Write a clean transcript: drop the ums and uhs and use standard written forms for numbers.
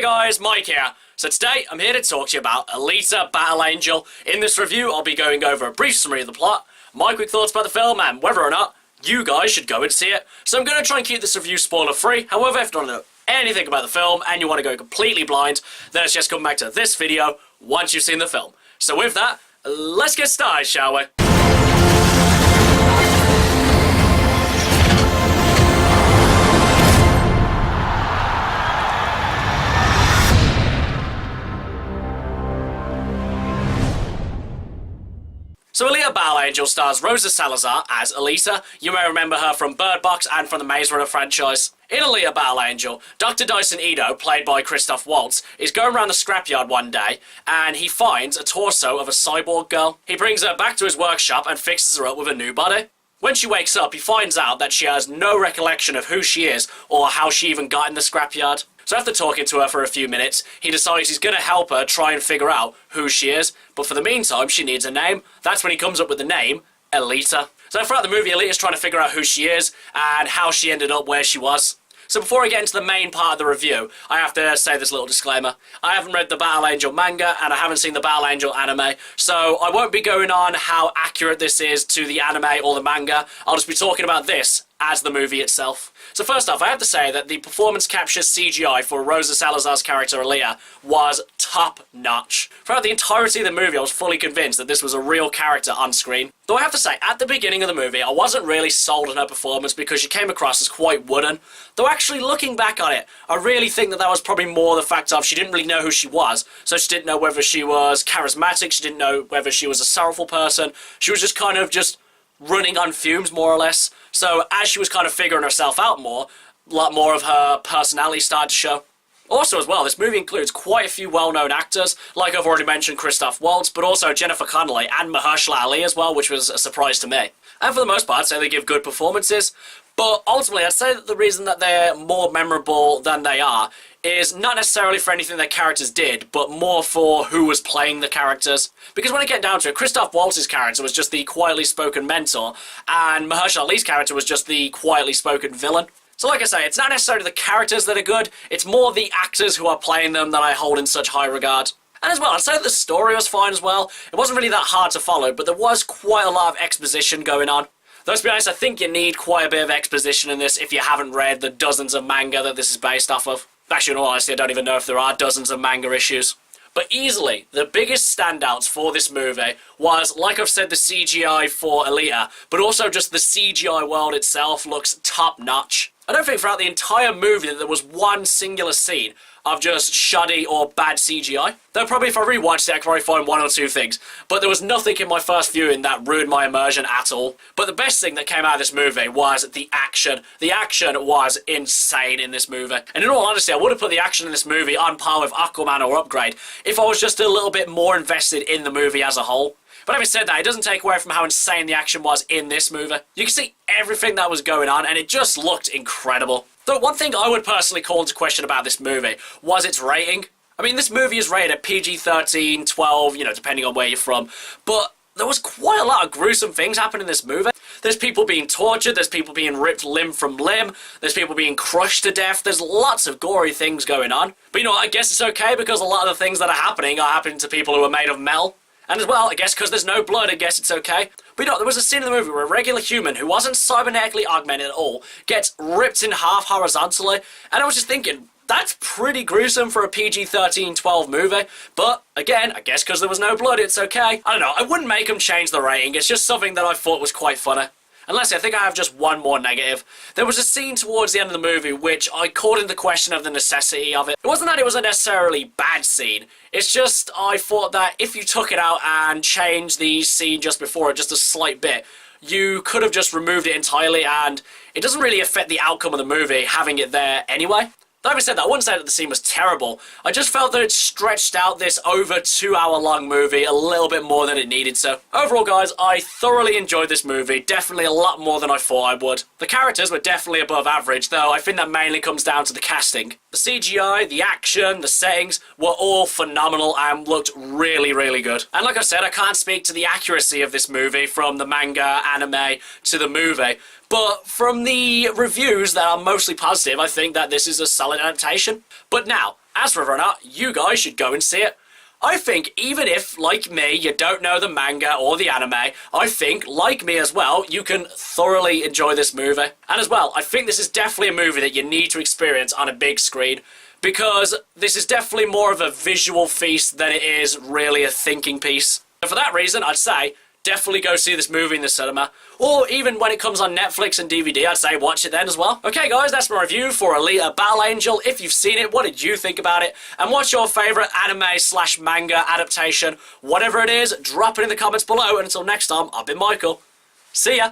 Hey guys, Mike here. So today I'm here to talk to you about Alita Battle Angel. In this review I'll be going over a brief summary of the plot, my quick thoughts about the film and whether or not you guys should go and see it. So I'm going to try and keep this review spoiler free. However, if you don't know anything about the film and you want to go completely blind, then it's just come back to this video once you've seen the film. So with that, let's get started, shall we? So Alita Battle Angel stars Rosa Salazar as Alita. You may remember her from Bird Box and from the Maze Runner franchise. In Alita Battle Angel, Dr. Dyson Edo, played by Christoph Waltz, is going around the scrapyard one day and he finds a torso of a cyborg girl. He brings her back to his workshop and fixes her up with a new body. When she wakes up, he finds out that she has no recollection of who she is or how she even got in the scrapyard. So after talking to her for a few minutes, he decides he's going to help her try and figure out who she is, but for the meantime, she needs a name. That's when he comes up with the name, Alita. So throughout the movie, Alita's trying to figure out who she is and how she ended up where she was. So before I get into the main part of the review, I have to say this little disclaimer. I haven't read the Battle Angel manga, and I haven't seen the Battle Angel anime, so I won't be going on how accurate this is to the anime or the manga. I'll just be talking about this as the movie itself. So first off, I have to say that the performance capture CGI for Rosa Salazar's character Alita was top-notch. Throughout the entirety of the movie, I was fully convinced that this was a real character on screen. Though I have to say, at the beginning of the movie, I wasn't really sold on her performance because she came across as quite wooden. Though actually looking back on it, I really think that was probably more the fact of she didn't really know who she was. So she didn't know whether she was charismatic, she didn't know whether she was a sorrowful person. She was just kind of just running on fumes, more or less. So as she was kind of figuring herself out more, a lot more of her personality started to show. Also as well, this movie includes quite a few well-known actors, like I've already mentioned Christoph Waltz, but also Jennifer Connelly and Mahershala Ali as well, which was a surprise to me. And for the most part, I'd say they give good performances, but ultimately I'd say that the reason that they're more memorable than they are is not necessarily for anything their characters did, but more for who was playing the characters. Because when I get down to it, Christoph Waltz's character was just the quietly spoken mentor, and Mahershala Ali's character was just the quietly spoken villain. So like I say, it's not necessarily the characters that are good, it's more the actors who are playing them that I hold in such high regard. And as well, I'd say the story was fine as well. It wasn't really that hard to follow, but there was quite a lot of exposition going on. Though to be honest, I think you need quite a bit of exposition in this if you haven't read the dozens of manga that this is based off of. Actually, in all honesty, I don't even know if there are dozens of manga issues. But easily, the biggest standouts for this movie was, like I've said, the CGI for Alita, but also just the CGI world itself looks top-notch. I don't think throughout the entire movie that there was one singular scene of just shoddy or bad CGI. Though probably if I rewatched it, I could probably find one or two things. But there was nothing in my first viewing that ruined my immersion at all. But the best thing that came out of this movie was the action. The action was insane in this movie. And in all honesty, I would have put the action in this movie on par with Aquaman or Upgrade if I was just a little bit more invested in the movie as a whole. But having said that, it doesn't take away from how insane the action was in this movie. You can see everything that was going on, and it just looked incredible. Though one thing I would personally call into question about this movie was its rating. I mean, this movie is rated at PG-13, 12, you know, depending on where you're from. But there was quite a lot of gruesome things happening in this movie. There's people being tortured, there's people being ripped limb from limb, there's people being crushed to death, there's lots of gory things going on. But you know what, I guess it's okay because a lot of the things that are happening to people who are made of metal. And as well, I guess because there's no blood, I guess it's okay. But you know, there was a scene in the movie where a regular human who wasn't cybernetically augmented at all gets ripped in half horizontally. And I was just thinking, that's pretty gruesome for a PG-13, 12 movie. But again, I guess because there was no blood, it's okay. I don't know, I wouldn't make them change the rating. It's just something that I thought was quite funny. And lastly, I think I have just one more negative. There was a scene towards the end of the movie which I called into question of the necessity of it. It wasn't that it was a necessarily bad scene. It's just I thought that if you took it out and changed the scene just before it just a slight bit, you could have just removed it entirely and it doesn't really affect the outcome of the movie having it there anyway. Though having said that, I wouldn't say that the scene was terrible. I just felt that it stretched out this over 2 hour long movie a little bit more than it needed to. Overall guys, I thoroughly enjoyed this movie, definitely a lot more than I thought I would. The characters were definitely above average, though I think that mainly comes down to the casting. The CGI, the action, the settings were all phenomenal and looked really, really good. And like I said, I can't speak to the accuracy of this movie from the manga, anime, to the movie. But from the reviews that are mostly positive, I think that this is a solid adaptation. But now, as for whether or not you guys should go and see it. I think even if, like me, you don't know the manga or the anime, I think, like me as well, you can thoroughly enjoy this movie. And as well, I think this is definitely a movie that you need to experience on a big screen, because this is definitely more of a visual feast than it is really a thinking piece. And for that reason, I'd say definitely go see this movie in the cinema, or even when it comes on Netflix and DVD, I'd say watch it then as well. Okay guys, that's my review for Alita Battle Angel. If you've seen it, what did you think about it? And what's your favourite anime/manga adaptation? Whatever it is, drop it in the comments below, and until next time, I've been Michael. See ya!